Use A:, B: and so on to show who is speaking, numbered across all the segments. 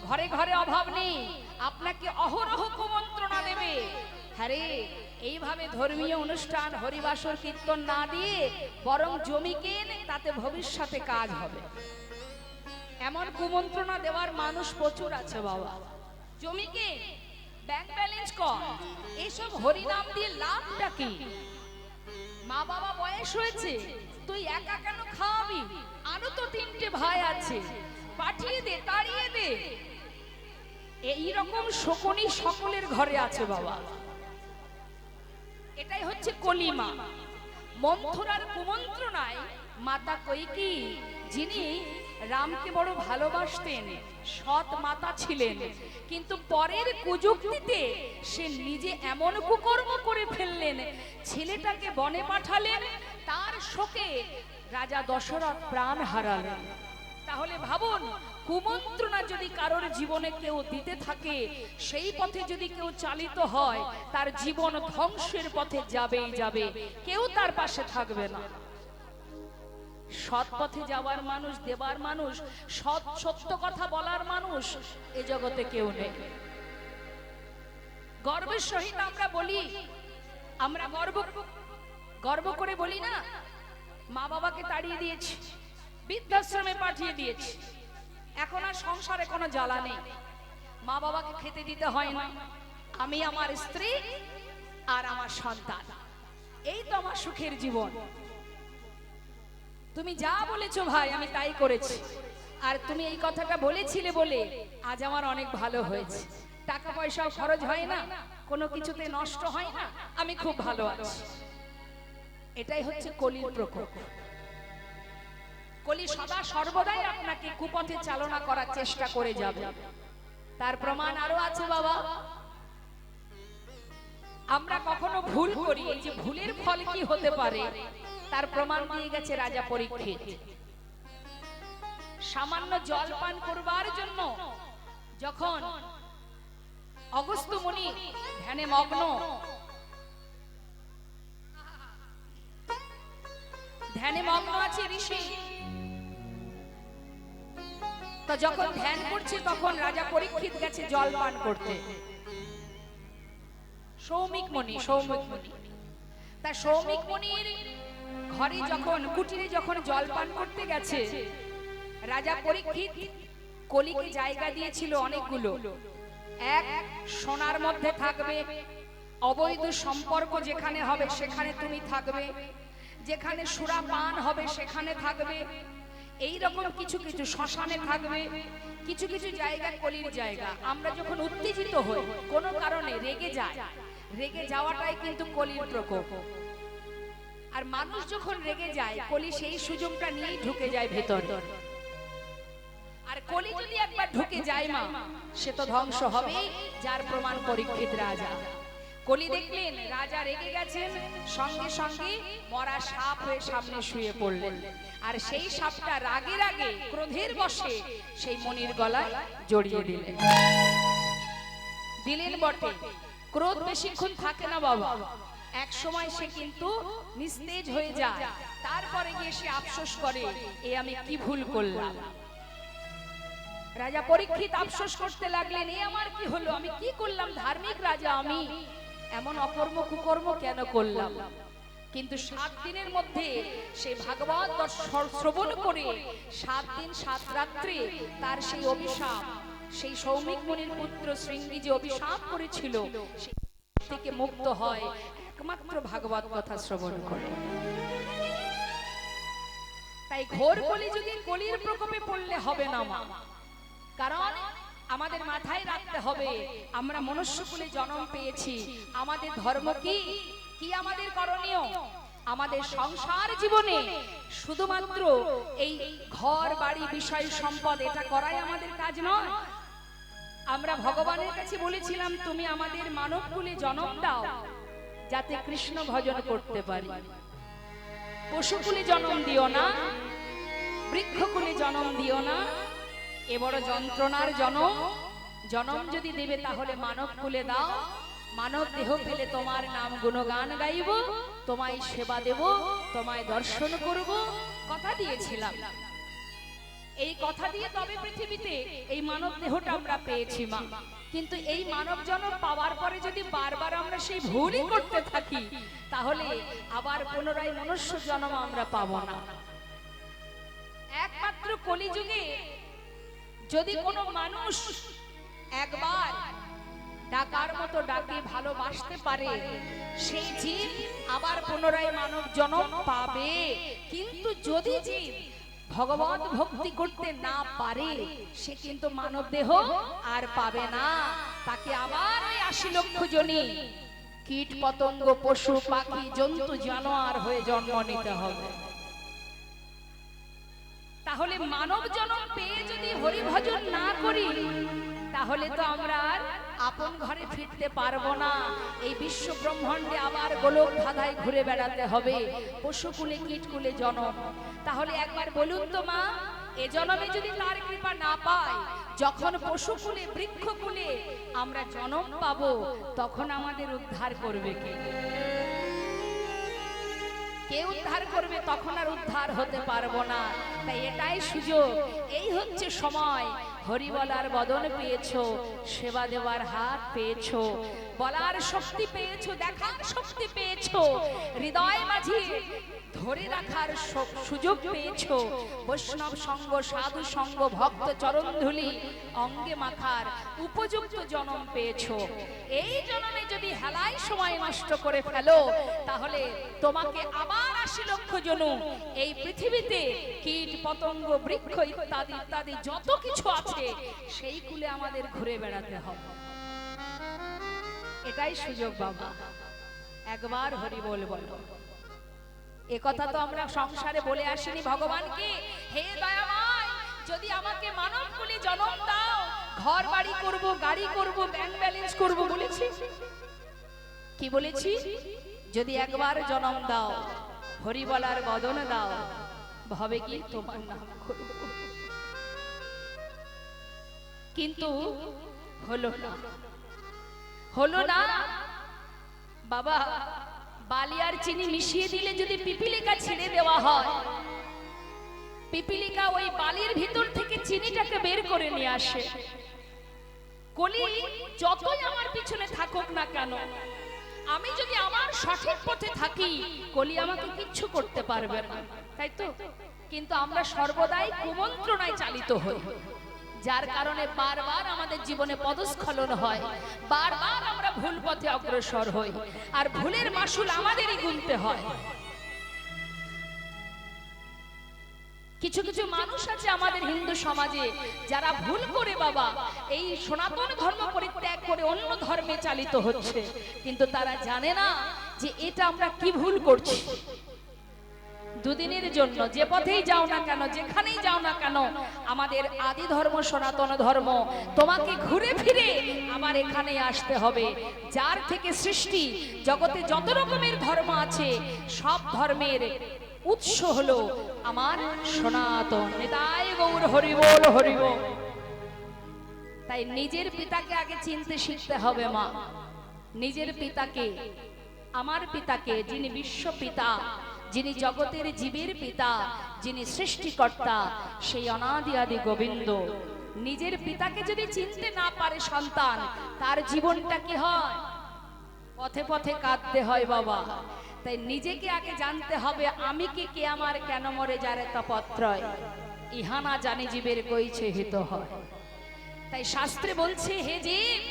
A: ঘরে ঘরে অভাব নেই, আপনাকে অহরহ কুমন্ত্রণা দেবে। হ্যাঁ, এইভাবে ধর্মীয় অনুষ্ঠান হরিবাসর কীর্তন না দিয়ে বরং জমি কেন, তাতে ভবিষ্যতে কাজ হবে। এমন কুমন্ত্রণা দেওয়ার মানুষ প্রচুর আছে বাবা। জমি কেন, ব্যাংক ব্যালেন্স কর, এইসব হরিনাম দিয়ে লাভটা কি? মা বাবা বয়স হয়েছে, তুই একা কেন খাওয়াবি? আরো তো 3টে ভাই আছে, পাঠিয়ে দে, তাড়িয়ে দে। এইরকম শকুনি সকলের ঘরে আছে বাবা। এটাই হচ্ছে কলিমা। মন্থরার কুমন্ত্রণায় মাতা কৈকেয়ী, যিনি রামকে বড় ভালোবাসতেন, সৎ মাতা ছিলেন, কিন্তু পরের কুযুক্তিতে সে নিজে এমন কুকর্ম করে ফেললেন, ছেলেটাকে বনে পাঠালেন, তার শোকে রাজা দশরথ প্রাণ হারালেন। তাহলে ভাবুন, কুমন্ত্রণা যদি কারোর জীবনে কেউ দিতে থাকে, সেই পথে যদি কেউ চালিত হয়, তার জীবন ধ্বংসের পথে যাবেই যাবে, কেউ তার পাশে থাকবে না। সৎ পথে যাওয়ার মানুষ, দেবার মানুষ, সত্য কথা বলার মানুষ এ জগতে কেউ নেই। গর্বের সহিত আমরা বলি, আমরা গর্ব করে বলি না, মা বাবাকে তাড়িয়ে দিয়েছি, বৃদ্ধাশ্রমে পাঠিয়ে দিয়েছি, এখন আর সংসারে কোনো জ্বালা নেই, মা বাবাকে খেতে দিতে হয় না, আমি, আমার স্ত্রী আর আমার সন্তান, এই তো আমার সুখের জীবন। তুমি যা বলেছো ভাই আমি তাই করেছি, আর তুমি এই কথাটা বলেছিলে বলে আজ আমার অনেক ভালো হয়েছে, টাকা পয়সাও খরচ হয় না, কোনো কিছুতে নষ্ট হয় না, আমি খুব ভালো আছি। এটাই হচ্ছে কলির প্রকোপ। কলি সদা সর্বদাই আপনাকে কুপথে চালনা করার চেষ্টা করে যাবে। তার প্রমাণ আরো আছে বাবা। আমরা কখনো ভুল করি, এই যে ভুলের ফল কি হতে পারে তার প্রমাণ দিয়ে গেছে রাজা পরীক্ষিত। সামান্য জল পান করবার জন্য যখন অগস্ত্য মুনি ধ্যানে মগ্ন আছে ঋষি, তো যখন ধ্যান করছে তখন রাজা পরীক্ষিত গেছে জল পান করতে। সৌমিক মুনি তা সৌমিক মুনির ঘরে যখন, কুটিরে যখন জল পান করতে গেছে, রাজা পরীক্ষিত কলিকে জায়গা দিয়েছিল অনেকগুলো। এক, সোনার মধ্যে থাকবে, অবৈধ সম্পর্ক যেখানে হবে সেখানে তুমি থাকবে, যেখানে সুরা পান হবে সেখানে থাকবে, এই রকম কিছু কিছু শ্মশানে থাকবে, কিছু কিছু জায়গা কলির জায়গা। আমরা যখন উত্তেজিত হই, কোনো কারণে রেগে যায়, রেগে যাওয়াটাই কিন্তু কলির প্রকোপ। আর মানুষ যখন রেগে যায়, কলি সেই সুযোগটা নিয়েই ঢুকে যায় ভেতর। আর কলি যদি একবার ঢুকে যায় মা, সে তো ধ্বংস হবে, যার প্রমাণ পরীক্ষিত রাজা। কলি দেখলেন রাজা রেগে গেছেন, সঙ্গে সঙ্গে মরা সাপ হয়ে সামনে শুয়ে পড়লেন, আর সেই সাপটা রাগের আগে ক্রোধের বশে সেই মনির গলায় জড়িয়ে দিলেন বটে। ক্রোধ বেশিক্ষণ থাকে না বাবা, এক সময় সে কিন্তু নিস্তেজ হয়ে যায়, তারপরে গিয়ে সে আফসোস করে, এ আমি কি ভুল করলাম। রাজা পরীক্ষিত আফসোস করতে লাগলেন, এ আমার কি হলো, আমি কি করলাম, ধার্মিক রাজা আমি, এমন অকর্ম কুকর্ম কেন করলাম। কিন্তু 7 দিনের মধ্যে সে ভাগবত শ্রবণ করে 7 দিন 7 রাত্রি তার সেই অভিশাপ, সেই সৌমিক মুনির পুত্র শৃঙ্গী যে অভিশাপ করেছিল, সেই থেকে মুক্ত হয় একমাত্র ভাগবত কথা শ্রবণ করে। তাই ঘোর কলিযুগে কলির প্রকোপে পড়লে হবে না মা, কারণ আমাদের মাথায় রাখতে হবে আমরা মনুষ্যকুলে জন্ম পেয়েছি, আমাদের ধর্ম কি, কি আমাদের করণীয়। আমাদের সংসার জীবনে শুধুমাত্র এই ঘর বাড়ি বিষয় সম্পদ এটা করাই আমাদের কাজ নয়। আমরা ভগবানের কাছে বলেছিলাম, তুমি আমাদের মানব কুলে জন্ম দাও যাতে কৃষ্ণ ভজন করতে পারি, পশুকুলে জন্ম দিও না, বৃক্ষকুলে জন্ম দিও না, এ বড় যন্ত্রণার জনম যদি দেবে তাহলে মানব কুলে দাও, মানব দেহ পেলে তোমার নাম গুণগান গাইব, তোমায় সেবা দেব, তোমায় দর্শন করব, কথা দিয়েছিলাম। এই কথা দিয়ে তবে পৃথিবীতে এই মানব দেহটা আমরা পেয়েছি মা। কিন্তু এই মানব জন্ম পাওয়ার পরে যদি বারবার আমরা সেই ভুলই করতে থাকি, তাহলে আবার পুনরায় মনুষ্য জন্ম আমরা পাবো না। একমাত্র কলিযুগে যদি কোনো মানুষ একবার ডাকার মতো ডাকে ভালোবাসতে পারে, সেই জীব আবার পুনরায় মানব জন্ম পাবে। কিন্তু যদি জীব ভগবত ভক্তি করতে না পারে, সে কিন্তু মানব দেহ আর পাবে না। তাকে আবার ওই ৮০ লক্ষ জনি কীট পতঙ্গ পশু পাখি জন্তু জানোয়ার হয়ে জন্ম নিতে হবে। তাহলে মানব জন্ম পেয়ে যদি হরি ভজন না করি, তাহলে তো আমরা আর আপন ঘরে ফিরতে পারবো না। এই বিশ্ব ব্রহ্মাণ্ডে আবার গোলক ধাঁধায় ঘুরে বেড়াতে হবে, পশুকুলে কীটকুলে জন্ম। তাহলে একবার বলুন তো মা, এ জন্মে যদি তার কৃপা না পাই, যখন পশুকুলে বৃক্ষকুলে আমরা জন্ম পাবো, তখন আমাদের উদ্ধার করবে কে? কে উদ্ধার করবে? তখন আর উদ্ধার হতে পারবো না। তাই এটাই সুযোগ, এই হচ্ছে সময়। হরি বলার বদন পেয়েছো, সেবা দেওয়ার হাত পেয়েছো, বলার শক্তি পেয়েছো, দেখার শক্তি পেয়েছো, হৃদয় মাঝে ধরে রাখার সুযোগ পেয়েছো, বৈষ্ণব সঙ্গ সাধু সঙ্গ ভক্ত চরণ ধুলি অঙ্গে মাখার উপযুক্ত জন্ম পেয়েছো। এই জন্মে যদি হেলাই সময় নষ্ট করে ফেলো, তাহলে তোমাকে আবার ৮০ লক্ষ জনম এই পৃথিবীতে কীট পতঙ্গ বৃক্ষ ইত্যাদি ইত্যাদি যত কিছু আছে, সেই কুলে আমাদের ঘুরে বেড়াতে হবে। এটাই সুযোগ বাবা, একবার হরি বল বলো। এ কথা তো আমরা সংসারে বলে আসিনি ভগবানকে, হে দয়াময় যদি আমাকে মানব কুলে জন্ম দাও, ঘর বাড়ি করব, গাড়ি করব, ব্যাংক ব্যালেন্স করব বলেছি? কি বলেছি? যদি একবার জন্ম দাও, হরি বলার বদন দাও, ভাবে কি তোমার নাম করব। কিন্তু হলো না, হলো না বাবা। বালি আর চিনি মিশিয়ে দিলে যদি পিপিলিকা ছেড়ে দেওয়া হয়, পিপিলিকা ওই বালির ভিতর থেকে চিনিটাকে বের করে নিয়ে আসে। কলি যতই আমার পিছনে থাকুক না কেন, আমি যদি আমার সঠিক পথে থাকি, কলি আমাকে কিচ্ছু করতে পারবে না, তাই তো? কিন্তু আমরা সর্বদাই কুমন্ত্রণায় চালিত হই, যার কারণে বারবার আমাদের জীবনে পদস্খলন হয়, বারবার আমরা ভুল পথে অগ্রসর হই, আর ভুলের মাসুল আমাদেরই গুনতে হয়। কিছু কিছু মানুষ আছে আমাদের হিন্দু সমাজে, যারা ভুল করে বাবা এই সনাতন ধর্ম পরিত্যাগ করে অন্য ধর্মে চালিত হচ্ছে, কিন্তু তারা জানে না যে এটা আমরা কি ভুল করছি। দুদিনের জন্য যে পথেই যাও না কেন, যেখানেই যাও না কেন, আমাদের আদি ধর্ম সনাতন ধর্ম, তোমাকে ঘুরে ফিরে আবার এখানে আসতে হবে। যার থেকে সৃষ্টি, জগতে যত রকমের ধর্ম আছে, সব ধর্মের উৎস হলো আমার সনাতন। নিতাই গৌর হরি বল হরি বল। তাই নিজের পিতাকে আগে চিনতে শিখতে হবে মা। নিজের পিতাকে, আমার পিতাকে, যিনি বিশ্ব পিতা, যিনি জগতের জীবের পিতা, যিনি সৃষ্টিকর্তা, সেই অনাদি আদি গোবিন্দ। নিজের পিতাকে যদি চিনতে না পারে সন্তান, তার জীবনটা কি হয়? পথে পথে কাঁদতে হয় বাবা। তাই নিজেকে আগে জানতে হবে, আমি কি, কে আমার, কেন মরে যারে তপত্রয়, ইহা না জানি জীবের কইছে হিত হয়। তাই শাস্ত্রে বলছে, হে জীব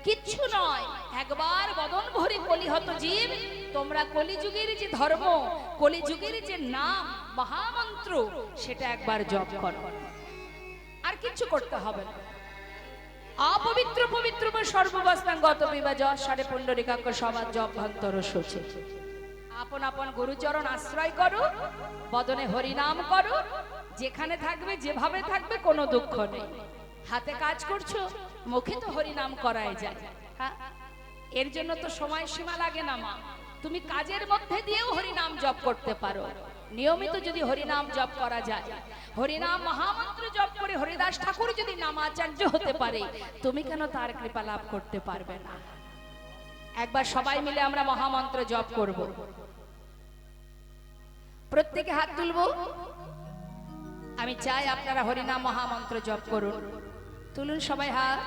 A: কিচ্ছু নয়, একবার বদন ভরে কলিহত জীব, তোমরা কলিযুগের যে ধর্ম, কলিযুগের যে নাম মহামন্ত্র, সেটা একবার জপ করো, আর কিছু করতে হবে না। অপবিত্র পবিত্র সর্ববস্তাঙ্গত বিবাজ সারে পুণ্ডরিকাক্ষ সমাজ জপ ভক্তর সূচি। আপন আপন গুরুচরণ আশ্রয় করো, বদনে হরি নাম করো, যেখানে থাকবে যেভাবে থাকবে কোনো দুঃখ নেই। হাতে কাজ করছো, মুখে তো হরি নাম করাই যায়। হ্যাঁ, এর জন্য তো সময় সীমা লাগে না মা। তুমি কাজের মধ্যে দিয়েও হরি নাম জপ করতে পারো। নিয়মিত যদি হরি নাম জপ করা যায়, হরি নাম মহামন্ত্র জপ করে হরিদাস ঠাকুর যদি নামাচার্য হতে পারে, তুমি কেন তার কৃপা লাভ করতে পারবে না? একবার সবাই মিলে আমরা মহামন্ত্র জপ করব। প্রত্যেকে হাত তুলবো আমি চাই আপনারা হরিনাম মহামন্ত্র জপ করুন। তুলুন সবাই হাত,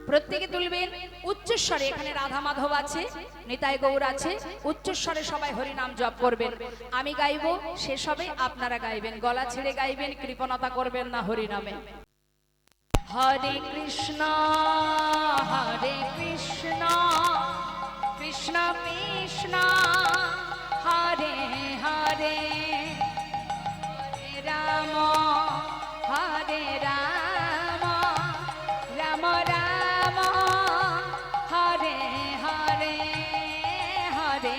A: প্রত্যেকে তুলবেন উচ্চস্বরে। এখানে রাধা মাধব আছে, নিতাই গৌর আছে, উচ্চস্বরে সবাই হরিনাম জপ করবেন। আমি গাইবো, শেষ হবে আপনারা গাইবেন, গলা ছেড়ে গাইবেন, কৃপণতা করবেন না হরিনামে। হরে কৃষ্ণ হরে কৃষ্ণ কৃষ্ণ কৃষ্ণ হরে হরে হরে রাম হরে রাম রাম রাম হরে হরে হরে।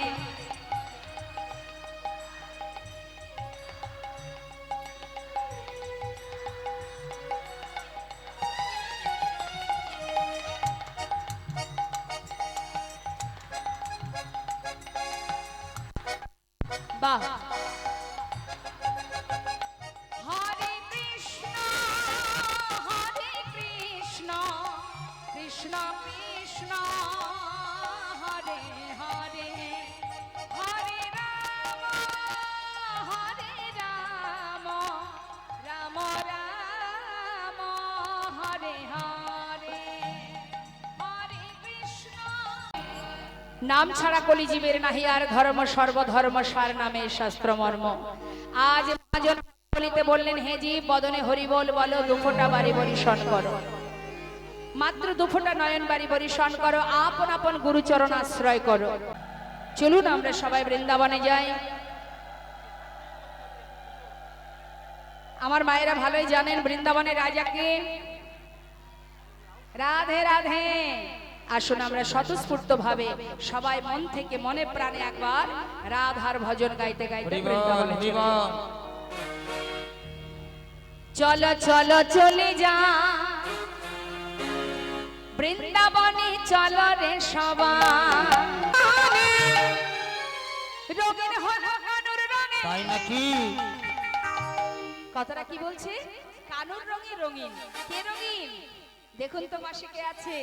A: বাহ। হরে কৃষ্ণ কৃষ্ণ কৃষ্ণ হরে হরে হরে রাম রাম রাম হরে হরে হরে কৃষ্ণ। নাম ছাড়া কলিজীবের নাহি আর ধর্ম, সর্বধর্ম সার নামে শাস্ত্র মর্ম। আজ মহাজন বলিতে বললেন, হে জীব বদনে হরি বল বলো, দুফোঁটা বাড়ি বরিশন করো, মাত্র দুফোঁটা নয়ন বাড়ি বরিশন করো, আপন আপন গুরুচরণ আশ্রয় করো। চলুন আমরা সবাই বৃন্দাবনে যাই। আমার মায়েরা ভালোই জানেন বৃন্দাবনের রাজাকে। রাধে রাধে। আসুন আমরা স্বতঃস্ফূর্ত ভাবে সবাই মন থেকে মনে প্রাণে একবার রাধার ভজন গাইতে গাইতে বৃন্দাবনে চলো চলো চলে যা বৃন্দাবনে, চলো রে সবাই। রঙিন হলো কানুর রঙে, তাই নাকি? কথাটা কি বলছে? কানুর রঙে রঙিন। কে রঙিন? দেখুন তো মাসে কে আছে?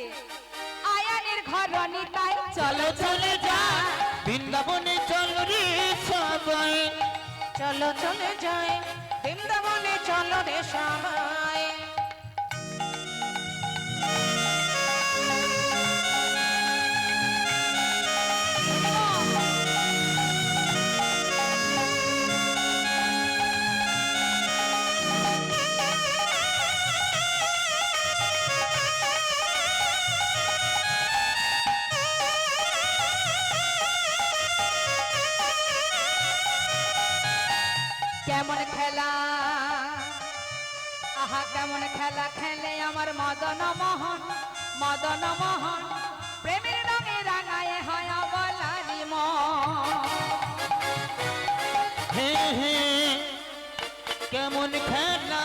A: আয়ানের ঘর রনিতাই, চলো চলে যা বৃন্দাবনে, চলো রে সবাই। চলো চলে যাই বৃন্দাবনে, চলো রে সবাই। কেমন খেলা, আহা কেমন খেলা খেলে আমার মদন মোহন, মদন মোহন প্রেমের রঙে রাঙায় হয় বলারি মন।
B: হে হে কেমন খেলা,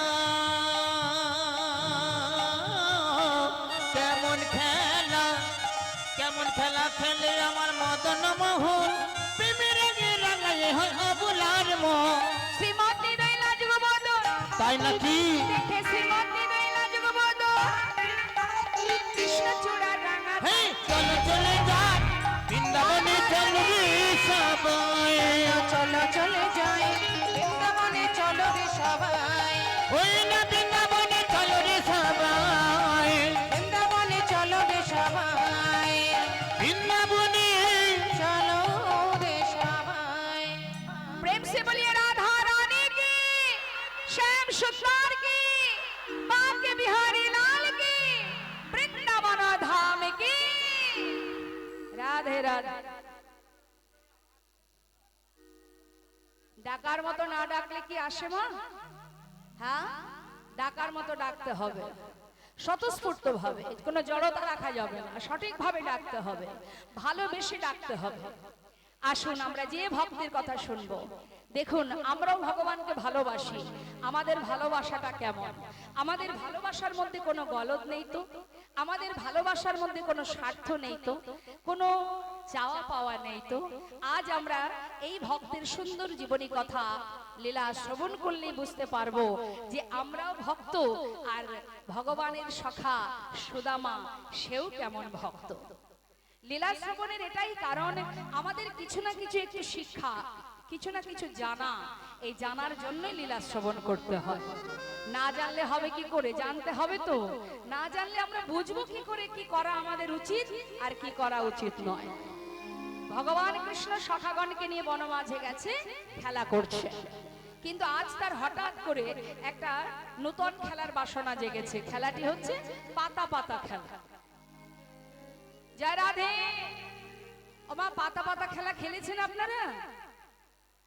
B: কেমন খেলা, কেমন খেলা খেলে আমার মদন মোহন, প্রেমের রঙে রাঙায় হয় বলার মন।
A: শ্রীমতী দৈলা যুগবদন,
B: তাই নাকি?
A: দেখে শ্রীমতী দৈলা যুগবদন, কৃষ্ণ চূড়া রাঙা।
B: হে চলো চলে যাই বৃন্দাবনে, চলো রে সবাই।
A: চলো চলে যাই বৃন্দাবনে, চলো রে সবাই।
B: ওই না বৃন্দাবনে, চলো রে সবাই।
A: বৃন্দাবনে চলো রে সবাই,
B: বৃন্দাবনে
A: চলো রে সবাই। प्रेम से बोलिए राधा रानी की, श्याम सुंदर की, बांके बिहारी लाल की, वृंदावन धाम की। राधे राधे। ডাকার মতো না ডাকলে কি আসে মা? হ্যাঁ, ডাকার মতো ডাকতে হবে, স্বতঃস্ফূর্ত ভাবে, কোনো জড়তা রাখা যাবে না, সঠিক ভাবে ডাকতে হবে, ভালোবেসে ডাকতে হবে। আসুন আমরা যে ভক্তের কথা শুনবো, দেখুন আমরাও ভগবানকে ভালোবাসি। আমাদের ভালোবাসাটা কেমন? আমাদের ভালোবাসার মধ্যে কোনো গলদ নেই তো, আমাদের ভালোবাসার মধ্যে কোনো স্বার্থ নেই তো, কোনো চাওয়া পাওয়া নেই তো। আজ আমরা এই ভক্তের সুন্দর জীবনী কথা লীলা শ্রবণ করলেই বুঝতে পারবো যে আমরাও ভক্ত, আর ভগবানের সখা সুদামা সেও কেমন ভক্ত। লীলা শ্রবণের এটাই কারণ, আমাদের কিছু না কিছু একটু শিক্ষা কিছু না কিছু জানা, এই জানার জন্যই লীলা শ্রবণ করতে হয়। না জানলে হবে কি করে? জানতে হবে তো। না জানলে আমরা বুঝবো কি করে কি করা আমাদের উচিত আর কি করা উচিত নয়। ভগবান কৃষ্ণ সখাগণকে নিয়ে বনমাঝে গেছে, খেলা করছে। কিন্তু আজ তার হঠাৎ করে একটা নতুন খেলার বাসনা জেগেছে। খেলাটি হচ্ছে পাতা পাতা খেলা। জয় রাধে। ওমা, পাতা পাতা খেলা খেলেছেন আপনারা?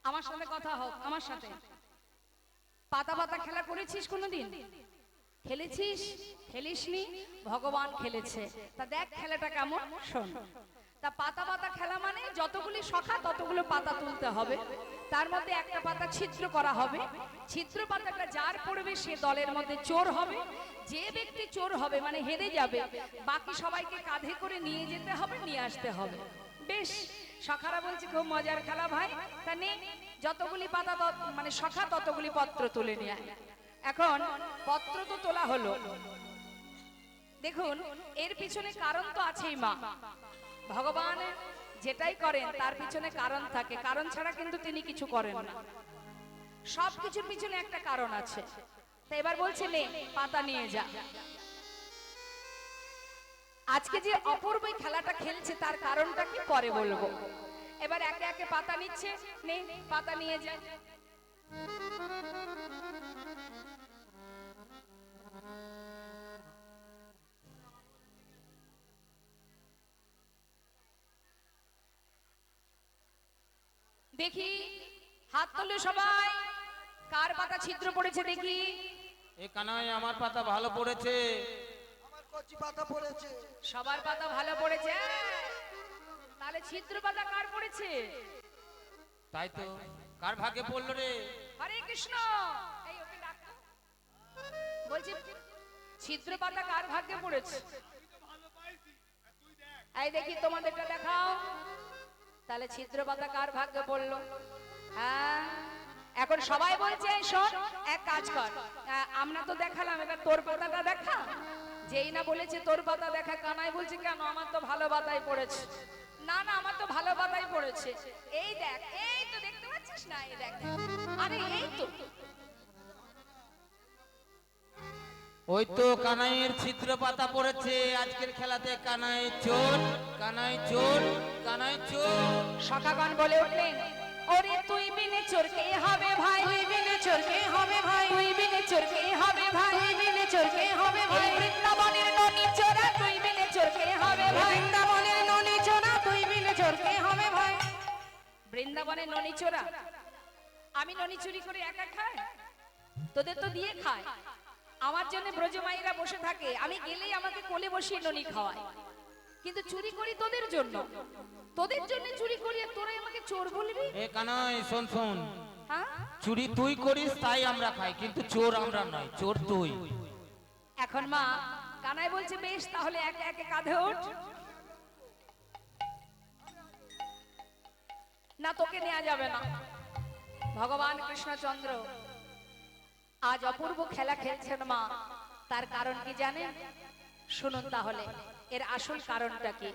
A: আমার সাথে কথা হোক, আমার সাথে। পাতা পাতা খেলা করেছিস কোনোদিন? খেলেছিস? খেলিসনি? ভগবান খেলেছে। তা দেখ খেলাটা কেমন, শোন। তা পাতা পাতা খেলা মানে যতগুলি সখা ততগুলো পাতা তুলতে হবে, তার মধ্যে একটা পাতা ছিদ্র করা হবে। ছিদ্র পাতাটা যার পড়বে সে দলের মধ্যে চোর হবে। যে ব্যক্তি চোর হবে মানে হেরে যাবে, বাকি সবাইকে কাঁধে করে নিয়ে যেতে হবে, নিয়ে আসতে হবে। বেশ, সখারা বলছে খুব মজার খেলা ভাই। তা নে, যতগুলি পাতা মানে সখা ততগুলি পত্র তুলে নিয়ে আয়। এখন পত্র তো তোলা হলো। দেখুন, এর পিছনে কারণ তো আছেই মা। ভগবান যেটাই করেন তার পিছনে কারণ থাকে, কারণ ছাড়া কিন্তু তিনি কিছু করেন না। সব কিছুর পিছনে একটা কারণ আছে। তো এবার বলছে নে পাতা নিয়ে যা। আজকে যে অপূর্ব খেলাটা খেলছে তার কারণটা কি পরে বলবো। এবার একে একে পাতা নিচ্ছে, নে পাতা নিয়ে যা। দেখি হাত তোলো সবাই, কার পাতা ছিদ্র পড়েছে দেখি।
B: এ কানাই, আমার পাতা ভালো পড়েছে।
C: আমার কচি পাতা পড়েছে।
A: সবার পাতা ভালো পড়েছে, তাহলে ছিদ্র পাতা কার পড়েছে?
B: তাই তো, কার ভাগে পড়লো রে?
A: হরে কৃষ্ণ। এই ওকে ডাকো। বলছি ছিদ্র পাতা কার ভাগ্যে পড়েছে? এই দেখি তোমাদেরটা দেখাও। তাহলে ছিদ্র পাতা কার ভাগ্যে পড়লো? হ্যাঁ, এখন সবাই বলছে শোন এক কাজ কর, আমরা তো দেখালাম, এবার তোর পাতাটা দেখা। যেই না বলেছে তোর পাতা দেখা, কানাই বলছে কেন, আমার তো ভালো পাতাই পড়েছে। না না, আমার তো ভালো পাতাই পড়েছে। এই দেখ, এই তো দেখতে পাচ্ছিস না, এই দেখ। আরে এই তো,
B: ওই তো কানাইয়ের ছিদ্র পাতা পড়েছে। আজকের খেলাতে কানাই চোর, কানাই চোর, কানাই চোর।
A: সখাগণ বলে উঠলেন, ওরে তুই বিনে চোর কে হবে ভাই? তুই বিনে চোর কে হবে ভাই? তুই বিনে চোর কে হবে ভাই? তুই বিনে চোর কে হবে ভাই? বৃন্দাবনের ননি চোরা, তুই বিনে চোর কে হবে ভাই? বৃন্দাবনের ননি চোরা, তুই বিনে চোর কে হবে ভাই? বৃন্দাবনের ননি চোরা, আমি ননি চুরি করে একা খাই? তোদের তো দিয়ে খায়। আমার জন্য ব্রজমাইরা বসে থাকে, আমি গেলেই আমাকে কোলে বসিয়ে ননি খাওয়ায়। কিন্তু চুরি করি তোদের জন্য, তোদের জন্য চুরি করি, আর তোরাই আমাকে চোর বলবি?
B: এ কানাই শোন শোন,
A: হ্যাঁ,
B: চুরি তুই করিস তাই আমরা খাই, কিন্তু চোর আমরা নয়, চোর তুই।
A: এখন মা কানাই বলছে বেশ, তাহলে একে একে কাঁধে ওঠ। না, তোকে নেওয়া যাবে না। ভগবান কৃষ্ণচন্দ্র আজ অপূর্ব খেলা খেলছেন মা। তার কারণ কি জানেন? শুনুন তাহলে এর আসল কারণটা কি।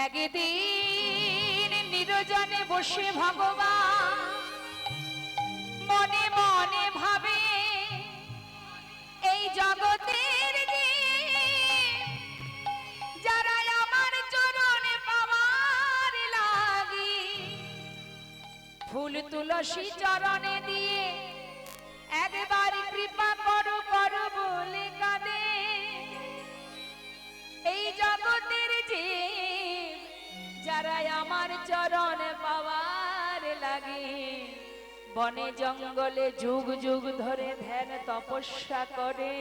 A: একদিন নিরজনে বসে ভগবান মনে মনে ভাবে, এই জগতের যারা আমার চরণে পাওয়ার লাগি, ফুল তুলসী চরণে দিয়ে একবার কৃপা করো করো বলে কাঁদে। এই জগতের যারা আমার চরণ পাওয়ার লাগে, বনে জঙ্গলে যুগ যুগ ধরে ধ্যান তপস্যা করে।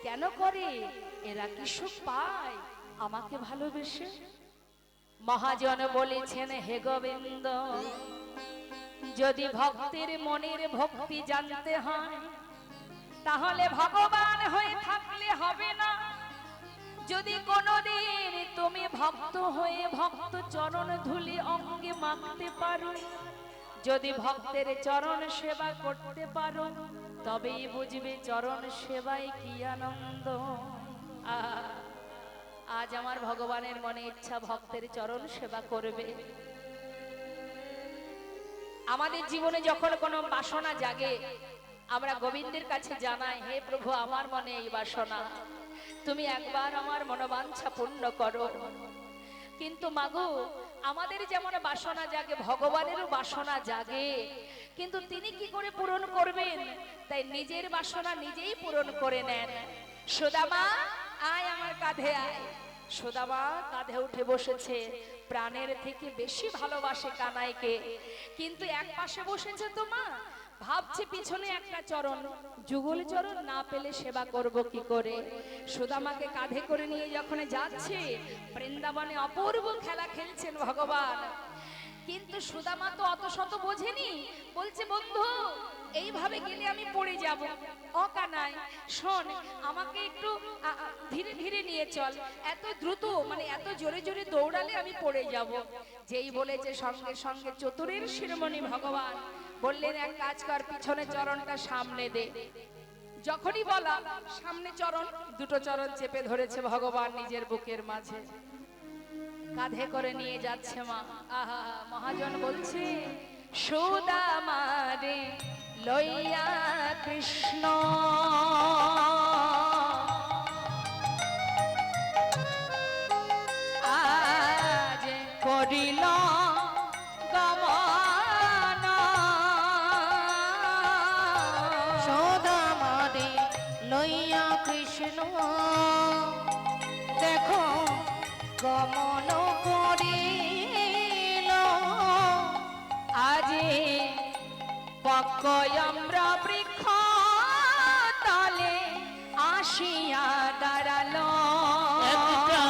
A: কেন করে? এরা কি সুখ পায় আমাকে ভালোবেসে? মহাজন বলেছেন, হে গোবিন্দ, যদি ভক্তের মনের ভক্তি জানতে হয়, তাহলে ভগবান হয়ে থাকলে হবে না। যদি কোনদিন তুমি ভক্ত হয়ে ভক্ত চরণ ধুলি অঙ্গে মাখতে পারো, যদি ভক্তের চরণ সেবা করতে পারো, তবেই বুঝবে চরণ সেবায় কি আনন্দ। আজ আমার ভগবানের মনে ইচ্ছা ভক্তের চরণ সেবা করবে। আমাদের জীবনে যখন কোনো বাসনা জাগে আমরা গোবিন্দের কাছে জানাই, হে প্রভু আমার মনে এই বাসনা, তুমি একবার আমার মনোবাঞ্ছা পূর্ণ করো। কিন্তু মাগো, আমাদের যেমন বাসনা জাগে ভগবানেরও বাসনা জাগে, কিন্তু তিনি কি করে পূরণ করবেন? তাই নিজের বাসনা নিজেই পূরণ করে নেন। সুদামা আয় আমার কাঁধে আয়। সুদামা কাঁধে উঠে বসেছে, প্রাণের থেকে বেশি ভালোবাসে কানাইকে, কিন্তু এক পাশে বসেছে তো মা, ভাবছে পিছনে একটা চরণ, যুগল চরণ না পেলে সেবা করব কি করে। সুদামাকে কাঁধে করে নিয়ে যখন যাচ্ছে, বৃন্দাবনে অপূর্ব খেলা খেলছেন ভগবান, কিন্তু সুদামা তো অত শত বোঝেনি, বলছে বন্ধু এইভাবে গেলে আমি পড়ে যাব। ও কানাই শোন, আমাকে একটু ধীরে ধীরে নিয়ে চল, এত দ্রুত মানে এত জোরে জোরে দৌড়ালে আমি পড়ে যাব। যেই বলেছে সঙ্গে সঙ্গে চতুরের শিরোমণি ভগবান বললেন, এক কাজ কর, পিছনে চরণটা সামনে দে। যখনই বলা সামনে চরণ, দুটো চরণ চেপে ধরেছে ভগবান নিজের বুকের মাঝে, কাঁধে করে নিয়ে যাচ্ছে মা। আহা, মহাজন বলছে, সুদামারে লইয়া কৃষ্ণ আজ করিল গমন।
B: সুদামারে লইয়া কৃষ্ণ দেখো গমন করিল,
A: আজি পক্কয়ম্র বৃক্ষ তলে আসিয়া দাঁড়ালো।
B: একটা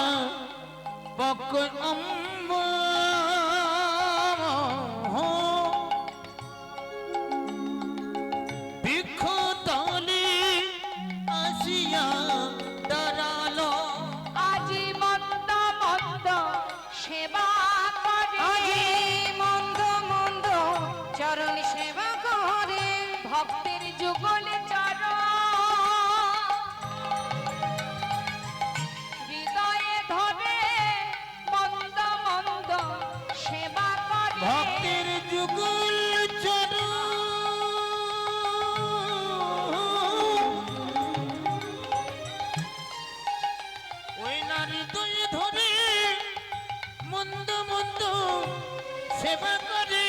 B: বক অম্ব বৃক্ষ তলে আসিয়া দাঁড়ালো।
A: আজি মন্দ মন্দ সেবা করে,
B: আজি মন্দ মন্দ চরণ সেবা করে,
A: ভক্তের যুগল চরণ হৃদয়ে ধরে, মন্দ মন্দ সেবা করে।
B: ভক্তের যুগল চরণ ওই নারী তুই ধরে মন্দ মন্দ সেবা করে।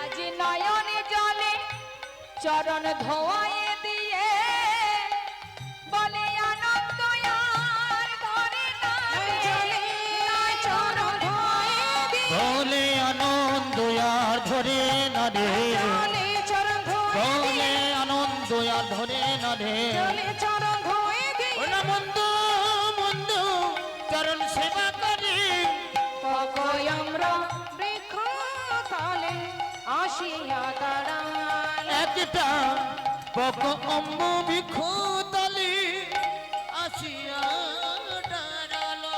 A: আজ নয়নে জলে চরণ ধোয়ায়ে দিয়ে বলে আনন্দ আর ধরে না রে। চরণ ধোয়ায়ে দিয়ে
B: বলে আনন্দ আর ধরে না রে,
A: চলে চরণ ধোয়ায়ে
B: বলে আনন্দ আর ধরে না রে।
A: চলে চরণ ধোয়ায়ে দিয়ে
B: ওনা মন্দ মন্দ চরণ সেবা করে,
A: পকয়ম্র বৃক্ষ তলে আসিয়া দাঁড়াল।
B: একটা বক অম্ব বৃক্ষ তলে আসিয়া দাঁড়ালো।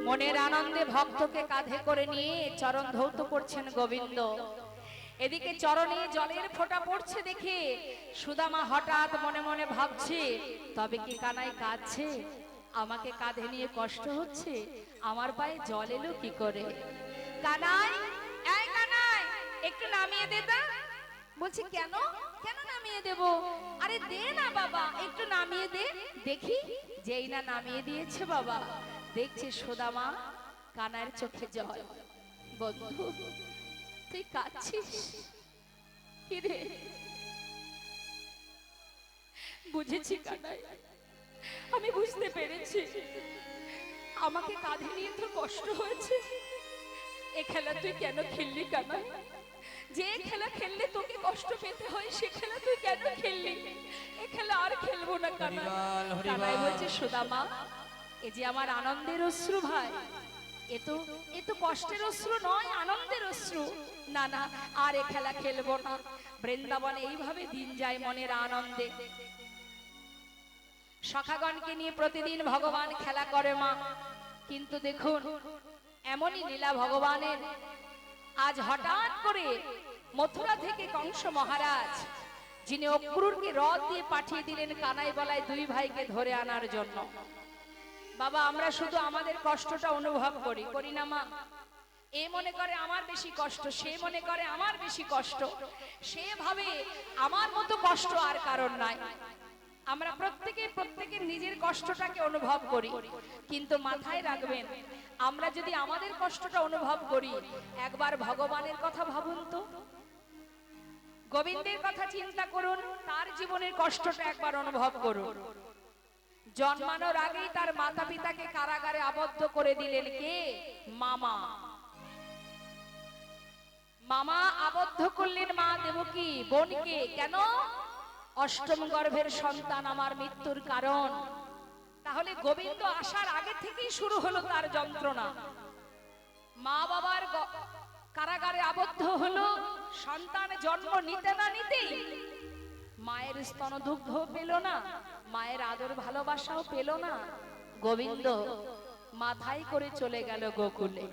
A: মনের আনন্দে ভক্তকে কাঁধে করে নিয়ে চরণ ধৌত করছেন গোবিন্দ। এদিকে চরণে জলের ফোঁটা পড়ছে দেখে সুদামা হঠাৎ মনে মনে ভাবছে, তবে কি কানাই কাঁদছে? আমাকে কাঁধে নিয়ে কষ্ট হচ্ছে, আমার পায়ে জল এলো কি করে? কানাই, এই কানাই, একটু নামিয়ে দে তা। বলছি কেন, কেন নামিয়ে দেব? আরে দে না বাবা, একটু নামিয়ে দে দেখি। যেই না নামিয়ে দিয়েছে বাবা, দেখছে সুদামা কানাইয়ের চোখে জল। বন্ধু তুই কাঁদছিস কি রে? বুঝেছি কানাই, আমি বুঝতে পেরেছি আমাকে কাঁধে নিয়ে তো কষ্ট হয়েছে। এ খেলা তুই কেন খেললি কানাই? যে খেলা খেললে তোকে কষ্ট পেতে হয় সে খেলা তুই কেন খেললি? এ খেলা আর খেলবো না কানাই। কানাই বলছে, সুদামা এ যে আমার আনন্দের অশ্রু ভাই, এ তো কষ্টের অশ্রু নয়, আনন্দের অশ্রু। না না, আর এ খেলা খেলবো না। বৃন্দাবনে এইভাবে দিন যায় মনের আনন্দে। সখাগণকে নিয়ে প্রতিদিন ভগবান খেলা করে মা, কিন্তু দেখুন এমনই লীলা ভগবানের। আজ হঠাৎ করে মথুরা থেকে কংস মহারাজ, যিনি অক্রূরকে রথ দিয়ে পাঠিয়ে দিলেন কানাই বলায় দুই ভাইকে ধরে আনার জন্য। বাবা আমরা শুধু আমাদের কষ্টটা অনুভব করি না মা? এ মনে করে আমার বেশি কষ্ট, সে মনে করে আমার বেশি কষ্ট, সে ভাবে আমার মতো কষ্ট আর কারণ নাই। আমরা প্রত্যেকের নিজের কষ্টটাকে অনুভব করি, কিন্তু মাথায় রাখবেন, আমরা যদি আমাদের কষ্টটা অনুভব করি, একবার ভগবানের কথা ভাবুন তো, গোবিন্দের কথা চিন্তা করুন, তার জীবনের কষ্টটা একবার অনুভব করুন। জন্মানোর আগেই তার মাতা পিতাকে কারাগারে আবদ্ধ করে দিলেন কে? মামা। মামা আবদ্ধ করলেন মা দেবকী বোনকে, কেন? অষ্টম গর্ভের সন্তান আমার মৃত্যুর কারণ। তাহলে গোবিন্দ আসার আগে থেকেই শুরু হলো তার যন্ত্রণা। মা বাবার কারাগারে আবদ্ধ হলো, সন্তান জন্ম নিতে না নিতেই মায়ের স্তনদুগ্ধ পেল না, মায়ের আদর ভালোবাসাও পেল না। গোবিন্দ মাথায় করে চলে গেল গোকুলে।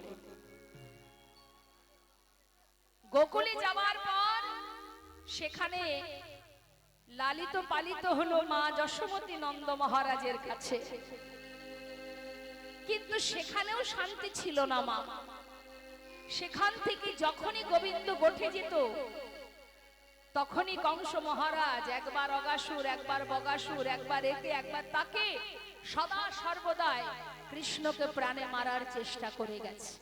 A: গোকুলে যাওয়ার পর সেখানে লালিত পালিত হলো মা যশোমতী নন্দ মহারাজের কাছে, কিন্তু সেখানেও শান্তি ছিল না মা। সেখান থেকে যখনই গোবিন্দ গোঠে যেত, তখনই কংস মহারাজ একবার অগাসুর, একবার বগাসুর, একবার একে একবার তাকে, সদা সর্বদাই কৃষ্ণকে প্রাণে মারার চেষ্টা করে গেছে।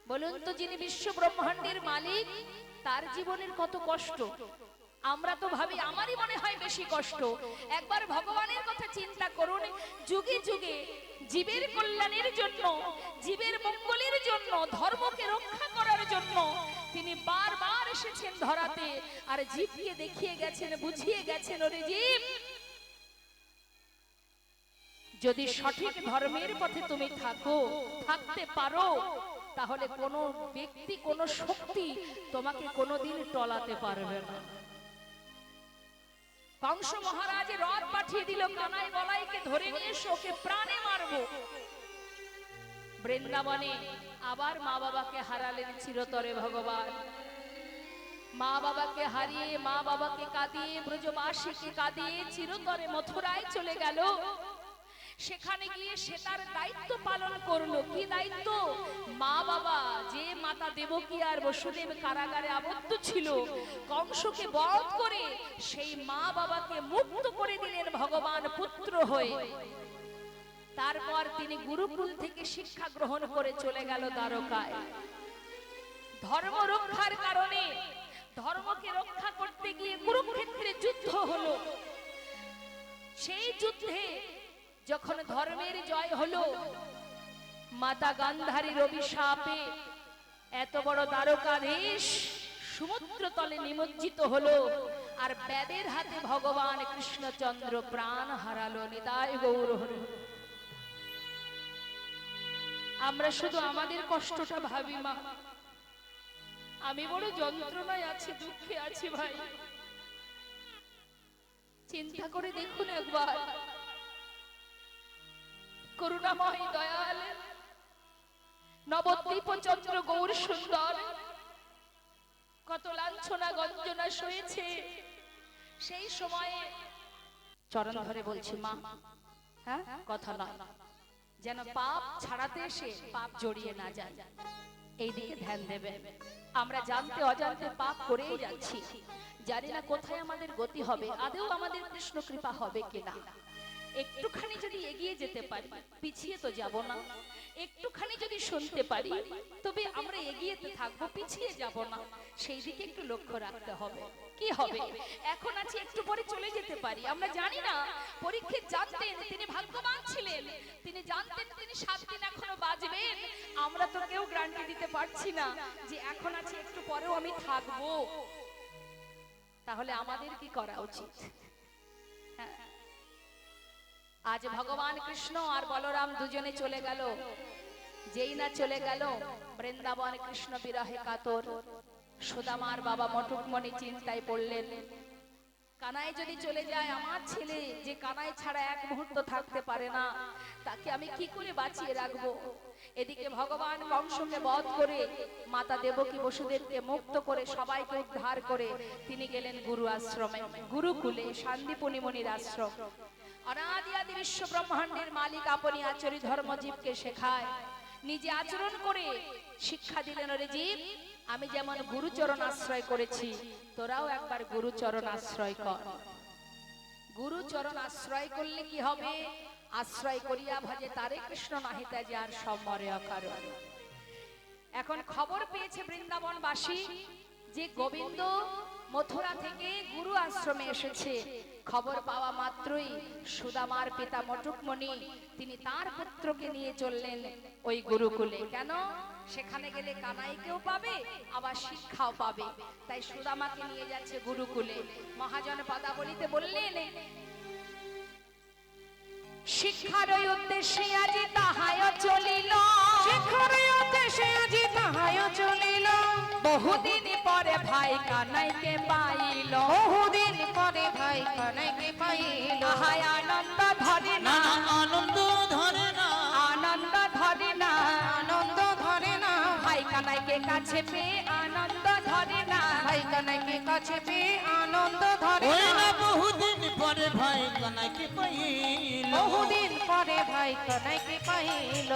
A: বলুন তো, যিনি বিশ্ব ব্রহ্মাণ্ডের মালিক, তার জীবনের কত কষ্ট। আমরা তো ভাবি আমারই মনে হয় বেশি কষ্ট। একবার ভগবানের কথা চিন্তা করুন, যুগে যুগে জীবের কল্যাণের জন্য, জীবের মঙ্গলের জন্য, ধর্মকে রক্ষা করার জন্য তিনি বারবার এসেছেন ধরাতে, আর জীবকে দেখিয়ে গেছেন, বুঝিয়ে গেছেন, ওরে জীব, যদি সঠিক ধর্মের পথে তুমি থাকতে পারো, তাহলে কোনো ব্যক্তি, কোনো শক্তি তোমাকে কোনোদিন টলাতে পারবে না। কংস মহারাজ রথ পাঠিয়ে দিল, কানাই বলাইকে ধরে নিয়ে এসো, ওকে প্রাণে মারবো। বৃন্দাবনে আবার মা বাবাকে হারালেন চিরতরে ভগবান। মা বাবাকে হারিয়ে, মা বাবাকে কাঁদিয়ে, ব্রজবাসীকে কাঁদিয়ে চিরতরে মথুরায় চলে গেল। সেখানে গিয়ে সে তার দায়িত্ব পালন করলো। কি দায়িত্ব? মা বাবা, যে মাতা দেবকী আর বসুদেব কারাগারে আবদ্ধ ছিল, কংসকে বধ করে সেই মা বাবাকে মুক্ত করে দিলেন ভগবান পুত্র হয়ে। তারপর তিনি গুরুকুল থেকে শিক্ষা গ্রহণ করে চলে গেল দ্বারকায়। ধর্ম রক্ষার কারণে, ধর্মকে রক্ষা করতে গিয়ে কুরুক্ষেত্রে যুদ্ধ হলো। সেই যুদ্ধে যখন ধর্মের জয় হলো, মাতা গান্ধারীর অভিশাপে এত বড় দ্বারকাধীশ সমুদ্র তলে নিমজ্জিত হলো, আর বেদের হাতে ভগবান কৃষ্ণচন্দ্র প্রাণ হারালো। নিতাই গৌর হরি। আমরা শুধু আমাদের কষ্টটা ভাবি মা, আমি বড় যন্ত্রণায় আছি, দুঃখে আছি ভাই। চিন্তা করে দেখুন একবার, করুণাময় দয়াল নবদ্বীপ চন্দ্র গৌর সুন্দর কত লাঞ্ছনা গঞ্জনা সয়েছে। সেই সময়ে চরণ ধরে বলছি মা, হ্যাঁ কথা নয়, যেন পাপ ছাড়াতে এসে পাপ জড়িয়ে না যায়, এই দিকে ধ্যান দেবে। আমরা জানতে অজান্তে পাপ করেই যাচ্ছি, জানি না কোথায় আমাদের গতি হবে, আদৌ আমাদের কৃষ্ণ কৃপা হবে কিনা। একটুখানি যদি এগিয়ে যেতে পারি, পিছিয়ে তো যাব না। একটুখানি যদি শুনতে পারি, তবে আমরা এগিয়ে থাকবো, পিছিয়ে যাব না। সেই দিকে একটু লক্ষ্য রাখতে হবে। কি হবে? এখন আছি, একটু পরে চলে যেতে পারি। আমরা জানি না। পরীক্ষিত জানতেন, তিনি ভাগ্যবান ছিলেন, তিনি জানতেন তিনি 7 দিন এখনো বাঁচবেন। আমরা তো কেউ গ্যারান্টি দিতে পারছি না যে এখন আছি, একটু পরেও আমি থাকবো। তাহলে আমাদের কি করা উচিত? হ্যাঁ, আজ ভগবান কৃষ্ণ আর বলরাম দুজনে চলে গেল। যেই না চলে গেল, বৃন্দাবন কৃষ্ণ বিরহে কাতর। সুদামার বাবা মটুকমণি চিন্তায় পড়লেন, কানাই যদি চলে যায়, আমার ছেলে যে কানাই ছাড়া এক মুহূর্ত থাকতে পারে না, তাকে আমি কি করে বাঁচিয়ে রাখবো? এদিকে ভগবান কংসকে বধ করে মাতা দেবকী বসুদেবকে মুক্ত করে সবাইকে উদ্ধার করে তিনি গেলেন গুরু আশ্রমে, গুরুকুলে, শান্তিপুনি মুনির আশ্রম। অনাদি আদি বিশ্ব ব্রহ্মাণ্ডের মালিক আপনি আচরি ধর্মজীবকে শেখায়। নিজে আচরণ করে শিক্ষা দিলেন, ওরে জীব, আমি যেমন গুরুচরণ আশ্রয় করেছি, তোরাও একবার গুরুচরণ আশ্রয় কর। গুরুচরণ আশ্রয় করলে কি হবে? আশ্রয় করিয়া ভজে তারে কৃষ্ণ নাহিতা যে আর সম্মরে অকারণ। এখন খবর পেয়েছে বৃন্দাবনবাসী যে গোবিন্দ মথুরা থেকে গুরু আশ্রমে এসেছে। খবর পাওয়া মাত্রই সুদামার পিতা মটুকমণি তিনি তার পুত্রকে নিয়ে চললেন ওই গুরুকুলে। কেন? সেখানে গেলে কানাইকেও পাবে, আবার শিক্ষাও পাবে। তাই সুদামাকে নিয়ে যাচ্ছে গুরুকুলে। মহাজন পদাবলিতে বললেন, শিক্ষার উদ্দেশ্যে আজি তাহায় চলিল, শিক্ষার উদ্দেশ্যে আজি তাহায় চলিল, বহুদিন পরে ভাই কানাইকে পাইল, বহুদিন পরে ভাই কানাইকে পাইল, হায় আনন্দ ধরে না,
B: আনন্দ ধরে না,
A: আনন্দ ধরে না, আনন্দ ধরে না, ভাই কানাইকে কাছে পেয়ে আনন্দ ধরে না, ভাই কানাইকে কাছে পেয়ে আনন্দ ধরে
B: ওই
A: না,
B: না বহুদিন পরে ভাই কানাইকে পাইল,
A: বহুদিন পরে ভাই কানাইকে পাইল।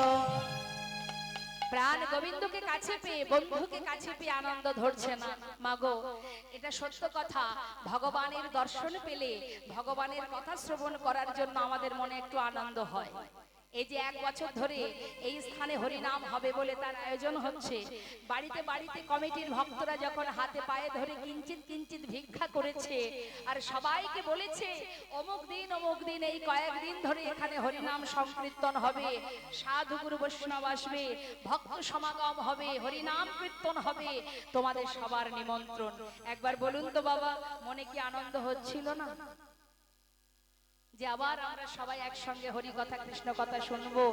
A: প্রাণ গোবিন্দকে কাছে পেয়ে, বন্ধুকে কাছে পেয়ে আনন্দ ধরছে না। মাগো, এটা সত্য কথা। ভগবানের দর্শন পেলে, ভগবানের কথা শ্রবণ করার জন্য আমাদের মনে একটু আনন্দ হয়। এই যে 1 বছর ধরে এই স্থানে হরিনাম হবে বলে তার আয়োজন হচ্ছে, বাড়িতে বাড়িতে কমিটির ভক্তরা যখন হাতে পায়ে ধরে কিঞ্চিত কিঞ্চিত ভিক্ষা করেছে, আর সবাইকে বলেছে অমুক দিন এই কয়েকদিন ধরে এখানে হরিনাম সংকীর্তন হবে, সাধু গুরু বৈষ্ণব আসবে, ভক্ত সমাগম হবে, হরিনাম কীর্তন হবে, তোমাদের সবার নিমন্ত্রণ। একবার বলুন তো বাবা, মনে কি আনন্দ হচ্ছিল না যে আবার আমরা সবাই একসঙ্গে হরি কথা কৃষ্ণ কথা শুনবো,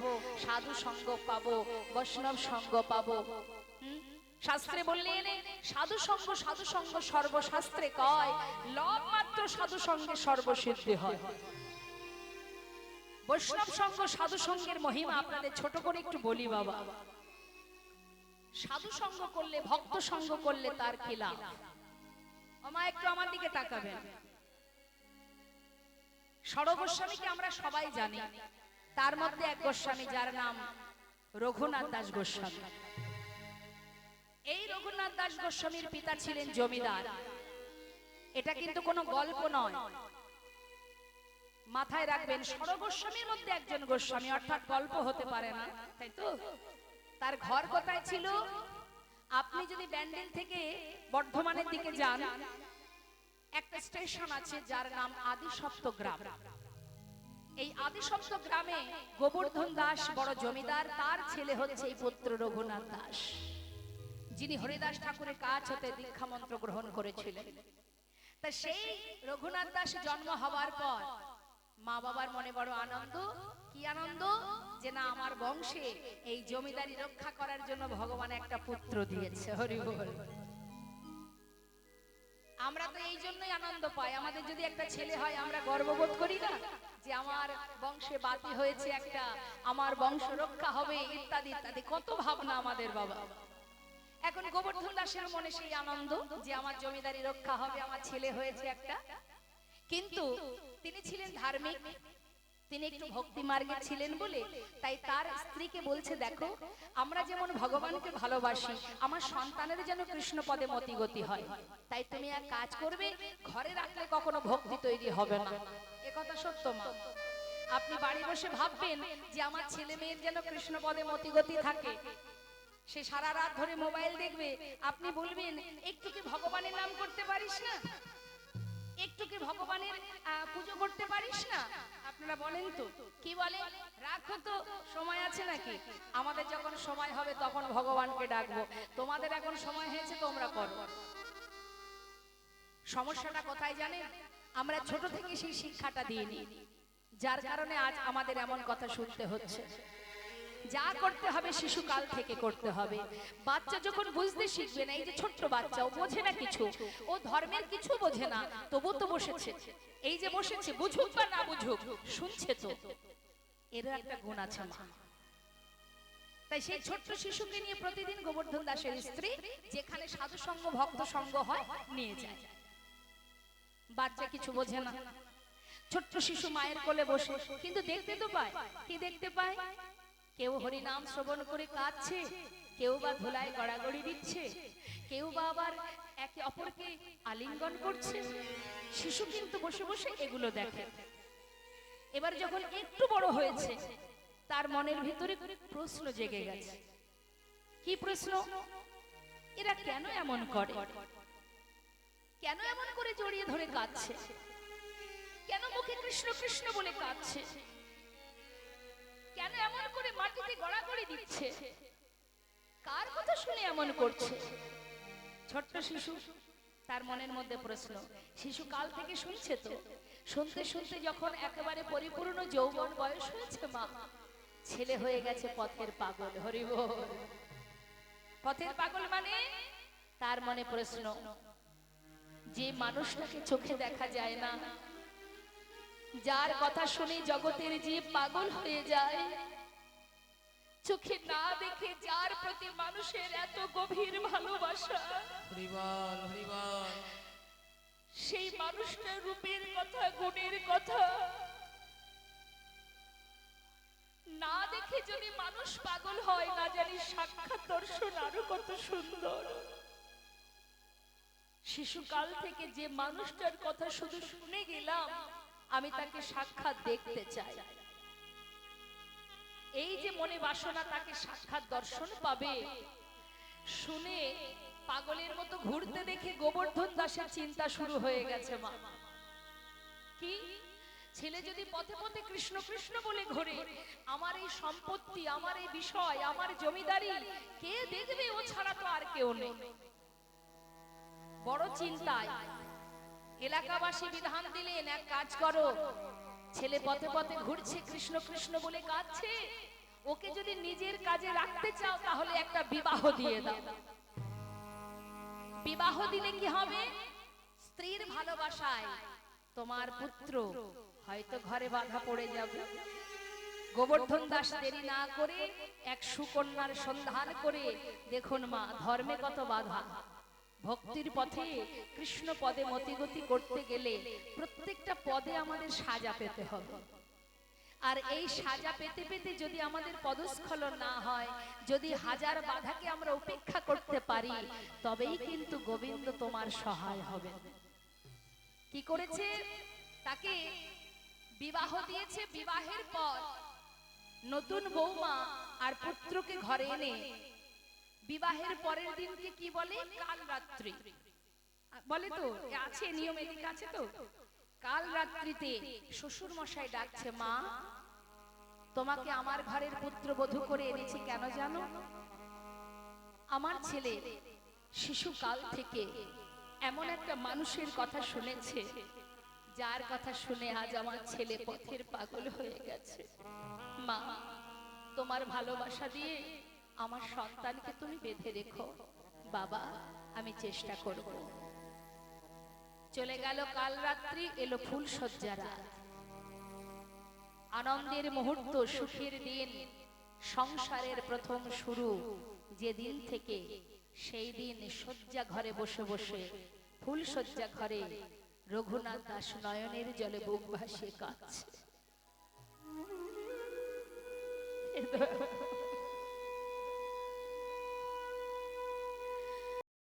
A: সাধু সঙ্গ পাবো, বৈষ্ণব সঙ্গ পাবো? শাস্ত্রে বললেন সাধু সঙ্গ সর্বশাস্ত্রে কয়, লব মাত্র সাধু সঙ্গে সর্বসিদ্ধি হয়। বৈষ্ণব সঙ্গ সাধু সঙ্গের মহিমা আপনাদের ছোট করে একটু বলি বাবা। সাধু সঙ্গ করলে, ভক্ত সঙ্গ করলে তার কি লাভ? আমা একটু আমার দিকে তাকাবেন। ষড় গোস্বামীকে আমরা সবাই জানি, তার মধ্যে এক গোস্বামী যার নাম রঘুনাথ দাস গোস্বামী। এই রঘুনাথ দাস গোস্বামীর পিতা ছিলেন জমিদার। এটা কিন্তু কোনো গল্প নয়, মাথায় রাখবেন। ষড় গোস্বামীর মধ্যে একজন গোস্বামী, অর্থাৎ গল্প হতে পারে না, তাই তো? তার ঘর কোথায় ছিল? আপনি যদি ব্যান্ডেল থেকে বর্ধমানের দিকে যান, একটা স্টেশন আছে যার নাম আদিসপ্ত গ্রাম। এই আদিসপ্ত গ্রামে গোবর্ধন দাস বড় জমিদার, তার ছেলে হচ্ছে এই পুত্র রঘুনাথ দাস, যিনি হরিদাস ঠাকুরের কাছ হতে দীক্ষা মন্ত্র গ্রহণ করেছিলেন। তা সেই রঘুনাথ দাস জন্ম হওয়ার পর মা বাবার মনে বড় আনন্দ। কি আনন্দ? যে না, আমার বংশে এই জমিদারি রক্ষা করার জন্য ভগবান একটা পুত্র দিয়েছে। হরি বল। আমরা তো এই জন্যই আনন্দ পাই। আমাদের যদি একটা ছেলে হয় আমরা গর্ববোধ করি না যে আমার বংশে বাতি হয়েছে একটা, আমার বংশ রক্ষা হবে, ইত্যাদি ইত্যাদি কত ভাবনা আমাদের বাবা। এখন গোবর্ধন দাসের মনে সেই আনন্দ যে আমার জমিদারি রক্ষা হবে, আমার ছেলে হয়েছে একটা। কিন্তু তিনি ছিলেন ধার্মিক, তিনি একটু ভক্তি মার্গে ছিলেন বলে তাই তার স্ত্রীকে বলছে, দেখো আমরা যেমন ভগবানকে ভালোবাসি, আমার সন্তানের যেন কৃষ্ণ পদে মতিগতি হয়, তাই তুমি এক কাজ করবে, ঘরে রাখলে কখনো ভক্তি তৈরি হবে না। এ কথা সত্য মা। আপনি বাড়ি বসে ভাববেন যে আমার ছেলে মেয়ের যেন কৃষ্ণ পদে মতিগতি থাকে, সে সারা রাত ধরে মোবাইল দেখবে, আপনি বলবেন একটু কি ভগবানের নাম করতে পারিস না, একটু কি ভগবানের পুজো করতে পারিস না? আপনারা বলেন তো, কি বলে? রাখো তো, সময় আছে নাকি? আমাদের যখন সময় হবে তখন ভগবানকে ডাকবো, তোমাদের এখন সময় হয়েছে, তোমরা করো। সমস্যাটা কোথায় জানেন? আমরা ছোট থেকে সেই শিক্ষাটা দিইনি, যার কারণে আজ আমাদের এমন কথা শুনতে হচ্ছে। যা করতে হবে শিশুকাল থেকে করতে হবে। বাচ্চা যখন বুঝতে শিখবে না, এই যে ছোট্ট বাচ্চা, ও বোঝে না কিছু, ও ধর্মের কিছু বোঝে না, তবু তো বসেছে। এই যে বসেছে, বুঝুক বা না বুঝুক, শুনছে তো, এর একটা গুণ আছে মা। তাই সেই ছোট্ট শিশুকে নিয়ে প্রতিদিন গোবর্ধন দাসের স্ত্রী যেখানে সাধু সঙ্গ ভক্ত সঙ্গ হয় নিয়ে যায়। বাচ্চা কিছু বোঝে না, ছোট্ট শিশু মায়ের কোলে বসে, কিন্তু দেখতে তো পায়। কি দেখতে পায়? কেউ হরিনাম শ্রবণ করে কাঁদছে, কেউ বা ধুলায় গড়াগড়ি দিচ্ছে, কেউ বা আবার একে অপরকে আলিঙ্গন করছে। শিশু কিন্তু বসে বসে এগুলো দেখে। এবার যখন একটু বড় হয়েছে, তার মনের ভিতরে প্রশ্ন জেগে গেছে। কি প্রশ্ন? এরা কেন এমন করে? কেন এমন করে জড়িয়ে ধরে কাঁদছে? কেন মুখে কৃষ্ণ কৃষ্ণ বলে কাঁদছে? কেন এমন করে মাটিতে গড়াগড়ি দিচ্ছে? কার কথা শুনে এমন করছে? ছোট্ট শিশু, তার মনের মধ্যে প্রশ্ন। শিশু কাল থেকে শুনছে তো, শুনতে শুনতে যখন একেবারে পরিপূর্ণ যৌবন বয়স হয়েছে, মা ছেলে হয়ে গেছে পথের পাগল। হরি বল। পথের পাগল মানে তার মনে প্রশ্ন, যে মানুষটাকে চোখে দেখা যায় না, যার কথা শুনে জগতের জীব পাগল হয়ে যায়, চোখে না দেখে যার প্রতি মানুষের এত গভীর ভালোবাসা,
B: হরি বল, হরি বল।
A: সেই মানুষটার রূপের কথা, গুণের কথা না দেখে যদি মানুষ পাগল হয়, না জানি সাক্ষাৎ দর্শন আরো কত সুন্দর। শিশুকাল থেকে যে মানুষটার কথা শুধু শুনে গেলাম, আমি তাকে সাক্ষাৎ দেখতে চাই। এই যে মনে বাসনা, তাকে সাক্ষাৎ দর্শন পাবে শুনে পাগলের মতো ঘুরতে দেখে গোবর্ধন দাসের চিন্তা শুরু হয়ে গেছে। মা কি, ছেলে যদি পথে পথে কৃষ্ণ কৃষ্ণ বলে ঘোরে, আমার এই সম্পত্তি, আমার এই বিষয়, আমার জমিদারি কে দেখবে? ও ছাড়া তো আর কেউ নেই। বড় চিন্তায় এলাকাবাসী বিধান দিলেন, এক কাজ করো, ছেলে পথে পথে ঘুরছে, কৃষ্ণ কৃষ্ণ বলে কাঁদছে, ওকে যদি নিজের কাজে রাখতে চাও তাহলে একটা বিবাহ দিয়ে দাও। বিবাহ দিলে কি হবে? স্ত্রীর ভালোবাসায় তোমার পুত্র হয়তো ঘরে বাধা পড়ে যাবে। গোবর্ধন দাস দেরি না করে এক সুকন্যার সন্ধান করে, দেখুন মা, ধর্মে কত বাধা। ভক্তির পথে কৃষ্ণ পদে মতিগতি করতে গেলে প্রত্যেকটা পদে আমাদের সাজা পেতে হবে। আর এই সাজা পেতে পেতে যদি আমাদের পদস্খলন না হয়, যদি হাজার বাধাকে আমরা উপেক্ষা করতে পারি, তবেই কিন্তু গোবিন্দ তোমার সহায় হবে। কি করেছে? তাকে বিবাহ দিয়েছে। বিবাহের পর নতুন বৌমা আর পুত্রকে ঘরে এনে বিবাহের পরের দিনকে কি বলে? কাল রাত্রি বলে। তো আছে নিয়ম, এদিকে আছে তো। কাল রাত্রিতে শ্বশুর মশাই ডাকছে, মা তোমাকে আমার ঘরের পুত্রবধূ করে এনেছি, কেন জানো? আমার ছেলে শিশুকাল থেকে এমন একটা মানুষের কথা শুনেছে, যার কথা শুনে আজ আমার ছেলে পথের পাগল হয়ে গেছে। মা, তোমার ভালোবাসা দিয়ে আমার সন্তানকে তুমি বেঁধে রেখো। বাবা, আমি চেষ্টা করব। চলে গেল কাল রাত্রি, এলো ফুল সজ্জা রাত। আনন্দের মুহূর্ত, সুখের দিন, সংসারের প্রথম শুরু যেদিন থেকে, সেই দিন শয্যা ঘরে বসে বসে, ফুল শয্যা ঘরে রঘুনাথ দাস নয়নের জলে বুক ভাসিয়ে কাঁদছে।